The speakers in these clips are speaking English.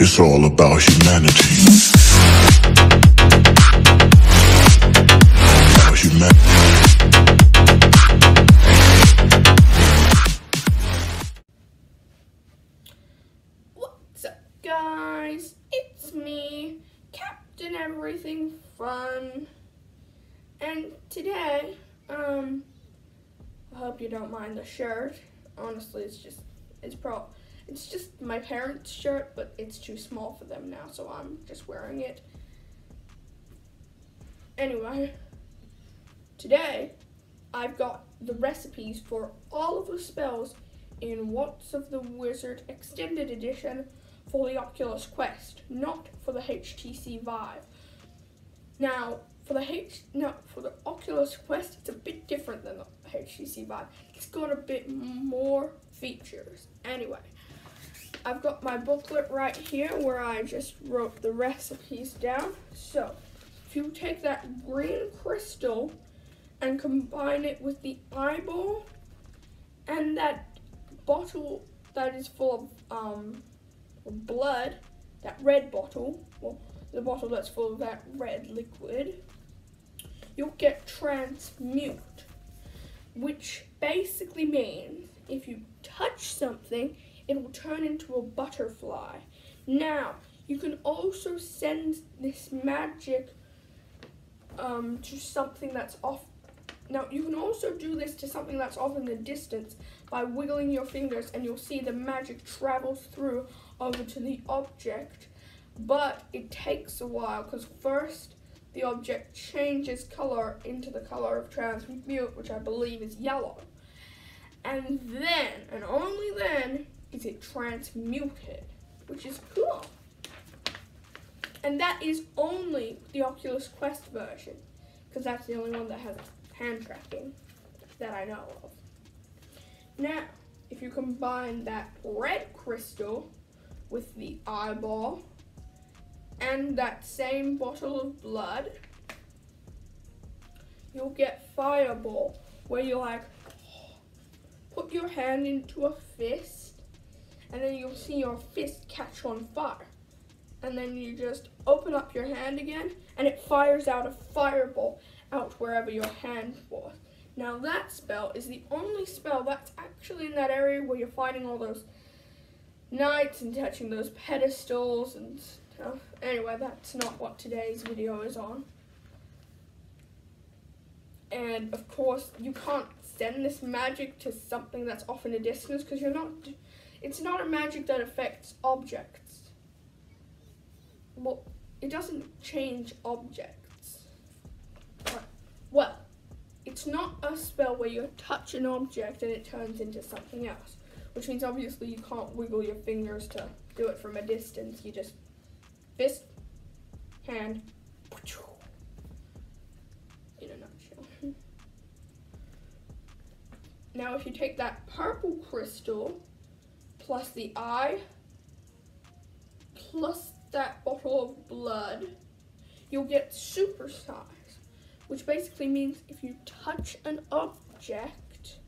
It's all about humanity. About humanity. What's up, guys? It's me, Captain Everything Fun, and today, I hope you don't mind the shirt. Honestly, it's just my parents' shirt, but it's too small for them now, so I'm just wearing it. Anyway, today I've got the recipes for all of the spells in Waltz of the Wizard Extended Edition for the Oculus Quest, not for the HTC Vive. Now, for the Oculus Quest, it's a bit different than the HTC Vive. It's got a bit more features. Anyway, I've got my booklet right here where I just wrote the recipes down. So, if you take that green crystal and combine it with the eyeball and that bottle that is full of blood, that red bottle, well, the bottle that's full of that red liquid, you'll get transmute, which basically means if you touch something, it will turn into a butterfly. Now, you can also send this magic to something that's off. Now, you can also do this to something that's off in the distance by wiggling your fingers, and you'll see the magic travels through over to the object. But it takes a while, because first the object changes color into the color of transmute, which I believe is yellow. And then, and only then, is it transmuted, which is cool. And that is only the Oculus Quest version, because that's the only one that has hand tracking that I know of. Now, if you combine that red crystal with the eyeball and that same bottle of blood, you'll get Fireball, where you put your hand into a fist, and then you'll see your fist catch on fire. And then you just open up your hand again, and it fires out a fireball out wherever your hand was. Now that spell is the only spell that's actually in that area where you're fighting all those knights and touching those pedestals and stuff. Anyway, that's not what today's video is on. And of course, you can't send this magic to something that's off in a distance, because it's not a magic that affects objects. Well, it doesn't change objects. Well, it's not a spell where you touch an object and it turns into something else, which means obviously you can't wiggle your fingers to do it from a distance. You just fist, hand, in a nutshell. Now, if you take that purple crystal plus the eye plus that bottle of blood, you'll get supersize, which basically means if you touch an object,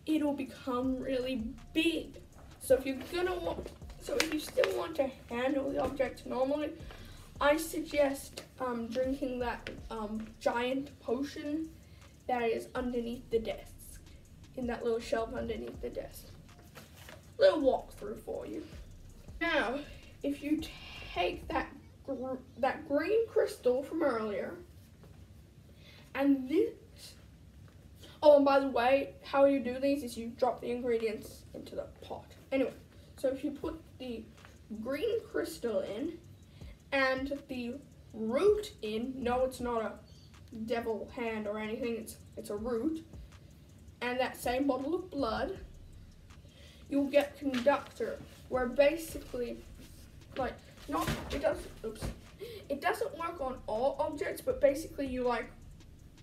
it'll become really big. So if you still want to handle the object normally, I suggest drinking that giant potion that is underneath the desk, in that little shelf underneath the desk. Little walkthrough for you. Now, if you take that green crystal from earlier, and this, oh, and by the way, how you do these is you drop the ingredients into the pot. Anyway, so if you put the green crystal in and the root in, no, it's not a devil hand or anything, it's a root, and that same bottle of blood, you'll get conductor, where basically, it doesn't work on all objects, but basically you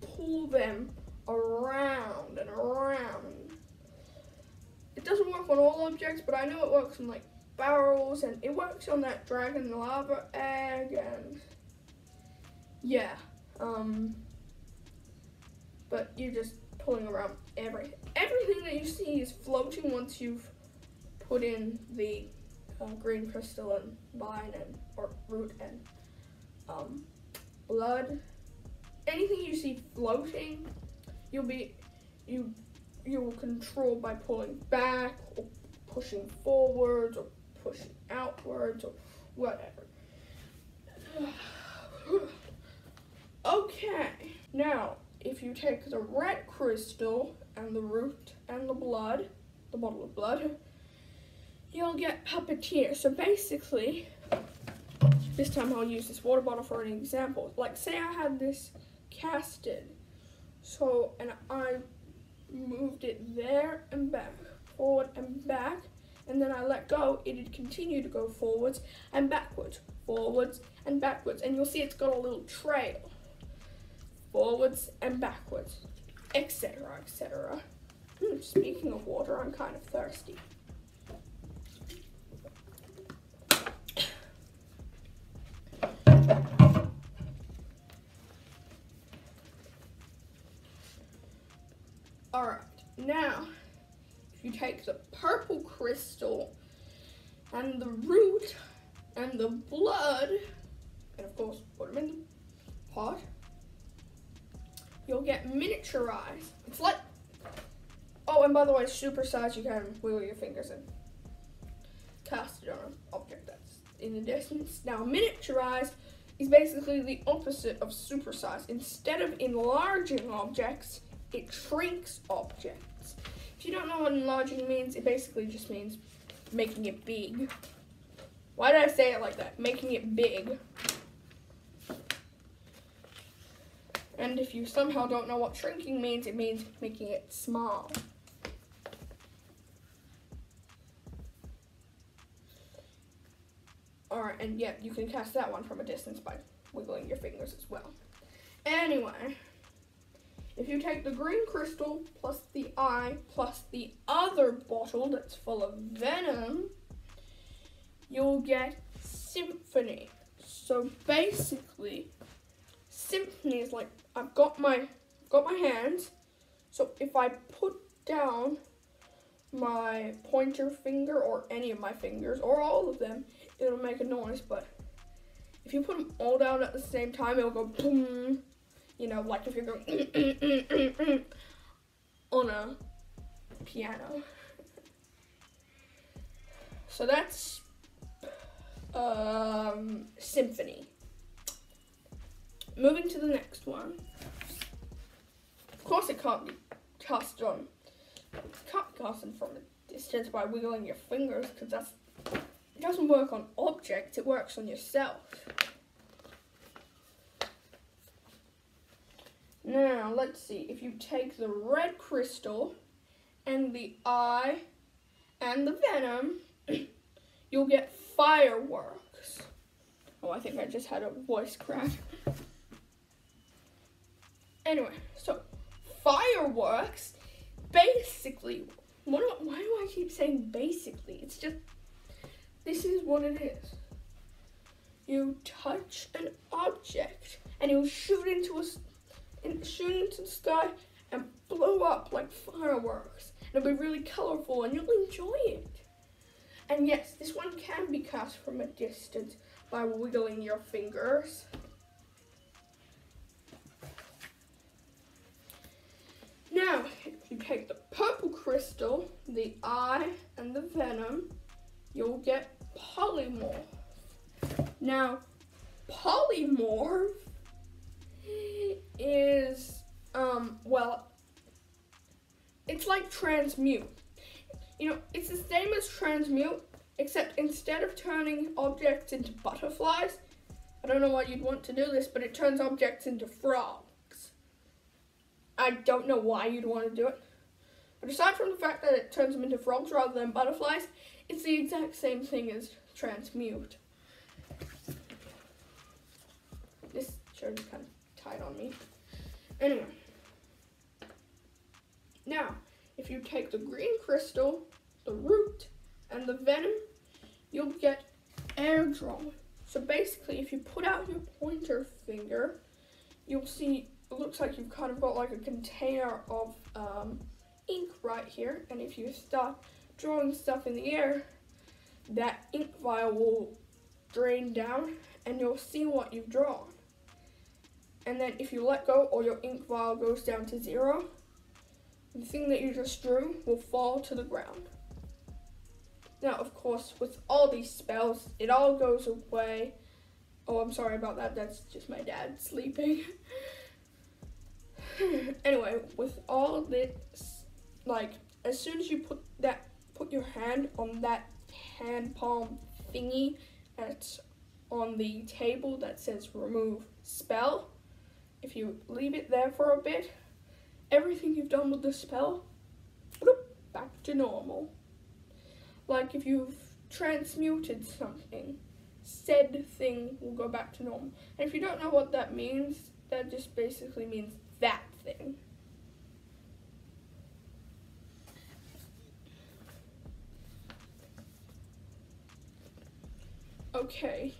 pull them around and around. It doesn't work on all objects, but I know it works on barrels, and it works on that dragon lava egg, and yeah, but you're just pulling around everything. Everything that you see is floating once you've put in the green crystal and vine and or root and blood. Anything you see floating, you will control by pulling back or pushing forwards or pushing outwards or whatever. Okay, now if you take the red crystal and the root and the blood, the bottle of blood, you'll get puppeteer. So basically, this time I'll use this water bottle for an example. Like say I had this casted, and I moved it there and back, forward and back, and then I let go, it'd continue to go forwards and backwards, and you'll see it's got a little trail, forwards and backwards, etc., etc. Speaking of water, I'm kind of thirsty. Alright, now, if you take the purple crystal and the root and the blood, and of course put them in the pot, you'll get miniaturized. It's like, oh, and by the way, supersize, you can wiggle your fingers and cast it on an object that's in the distance. Now, miniaturized is basically the opposite of supersize. Instead of enlarging objects, it shrinks objects. If you don't know what enlarging means, it basically just means making it big. Why did I say it like that? Making it big. And if you somehow don't know what shrinking means, it means making it small. Alright, and yeah, you can cast that one from a distance by wiggling your fingers as well. Anyway, if you take the green crystal plus the eye plus the other bottle that's full of venom, you'll get symphony. So basically, symphony is like, I've got my hands, so if I put down my pointer finger or any of my fingers or all of them, it'll make a noise. But if you put them all down at the same time, it'll go boom. You know, like if you're going on a piano. So that's symphony. Moving to the next one. Of course, it can't be cast on. It can't be cast from a distance by wiggling your fingers, because it doesn't work on objects. It works on yourself. Now, let's see, if you take the red crystal and the eye and the venom, you'll get fireworks. Oh, I think I just had a voice crack. Anyway, so fireworks, basically, why do I keep saying basically? It's just, this is what it is. You touch an object and you'll shoot into the sky and blow up like fireworks. It'll be really colorful and you'll enjoy it. And yes, this one can be cast from a distance by wiggling your fingers. Now, if you take the purple crystal, the eye, and the venom, you'll get polymorph. Now, polymorph is, well, it's like transmute. You know, it's the same as transmute, except instead of turning objects into butterflies, I don't know why you'd want to do this, but it turns objects into frogs. I don't know why you'd want to do it. But aside from the fact that it turns them into frogs rather than butterflies, it's the exact same thing as transmute. This shirt is kind of tight on me. Anyway. Now, if you take the green crystal, the root, and the venom, you'll get air drawing. So basically, if you put out your pointer finger, you'll see it looks like you've kind of got like a container of ink right here. And if you start drawing stuff in the air, that ink vial will drain down and you'll see what you've drawn. And then if you let go, or your ink vial goes down to 0, the thing that you just drew will fall to the ground. Now, of course, with all these spells, it all goes away. Oh, I'm sorry about that. That's just my dad sleeping. Anyway, with all this, like, as soon as you put your hand on that hand palm thingy that's on the table that says remove spell, if you leave it there for a bit, everything you've done with the spell, back to normal. Like if you've transmuted something, said thing will go back to normal. And if you don't know what that means, that just basically means that thing. Okay.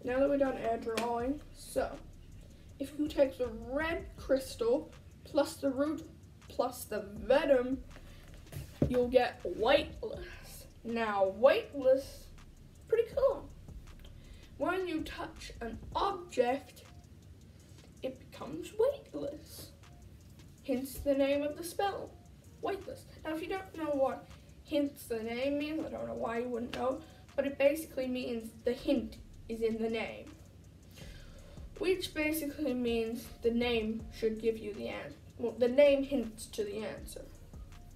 Now that we're done air drawing, so if you take the red crystal plus the root plus the venom, you'll get weightless. Now, weightless, pretty cool. When you touch an object, it becomes weightless. Hence the name of the spell, weightless. Now, if you don't know what hence the name means, I don't know why you wouldn't know, but it basically means the hint is in the name, which basically means the name should give you the answer. Well, the name hints to the answer.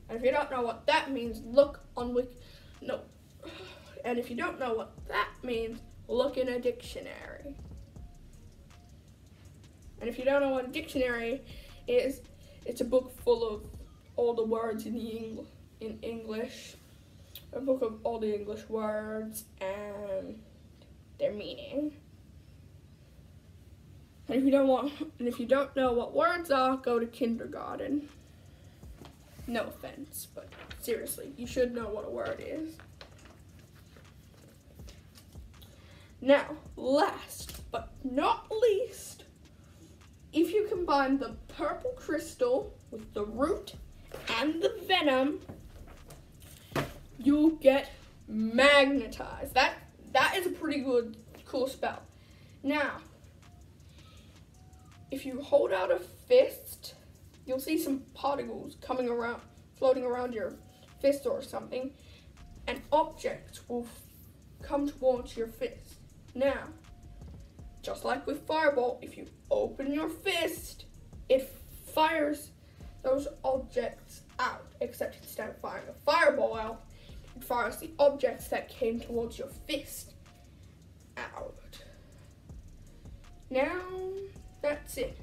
And if you don't know what that means, look on And if you don't know what that means, look in a dictionary. And if you don't know what a dictionary is, it's a book full of all the words in English. A book of all the English words and their meaning. And if you don't know what words are, go to kindergarten. No offense, but seriously, you should know what a word is. Now, last but not least, if you combine the purple crystal with the root and the venom, you'll get magnetized. That is a pretty cool spell. Now, if you hold out a fist, you'll see some particles floating around your fist or something, and objects will come towards your fist. Now, just like with Fireball, if you open your fist, it fires those objects out, except instead of firing a fireball out, it fires the objects that came towards your fist out. Now, that's it.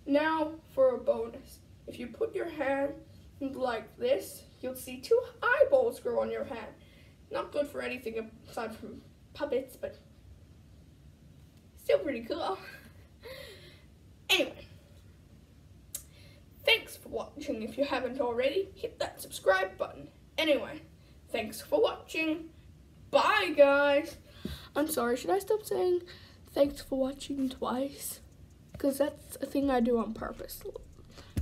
Now for a bonus. If you put your hand like this, you'll see 2 eyeballs grow on your hand. Not good for anything aside from puppets, but still pretty cool. Anyway, thanks for watching. If you haven't already, hit that subscribe button. Anyway, thanks for watching. Bye, guys. I'm sorry, should I stop saying thanks for watching twice? Because that's a thing I do on purpose.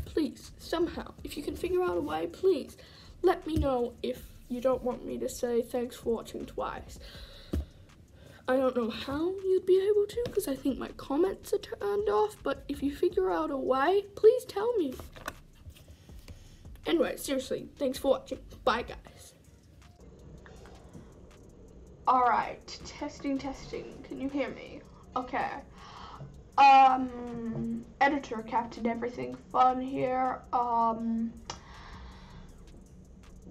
Please, somehow, if you can figure out a way, please let me know if you don't want me to say thanks for watching twice. I don't know how you'd be able to, because I think my comments are turned off, but if you figure out a way, please tell me. Anyway, seriously, thanks for watching. Bye, guys. Alright, testing. Can you hear me? Okay. Editor Captain Everything Fun here.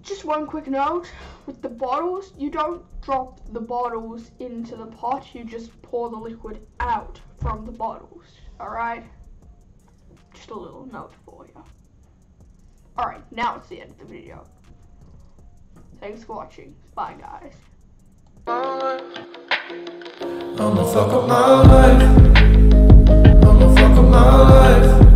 Just one quick note, with the bottles, you don't drop the bottles into the pot, you just pour the liquid out from the bottles, alright? Just a little note for you. Alright, now it's the end of the video. Thanks for watching. Bye, guys. I'ma fuck up my life. I'ma fuck up my life.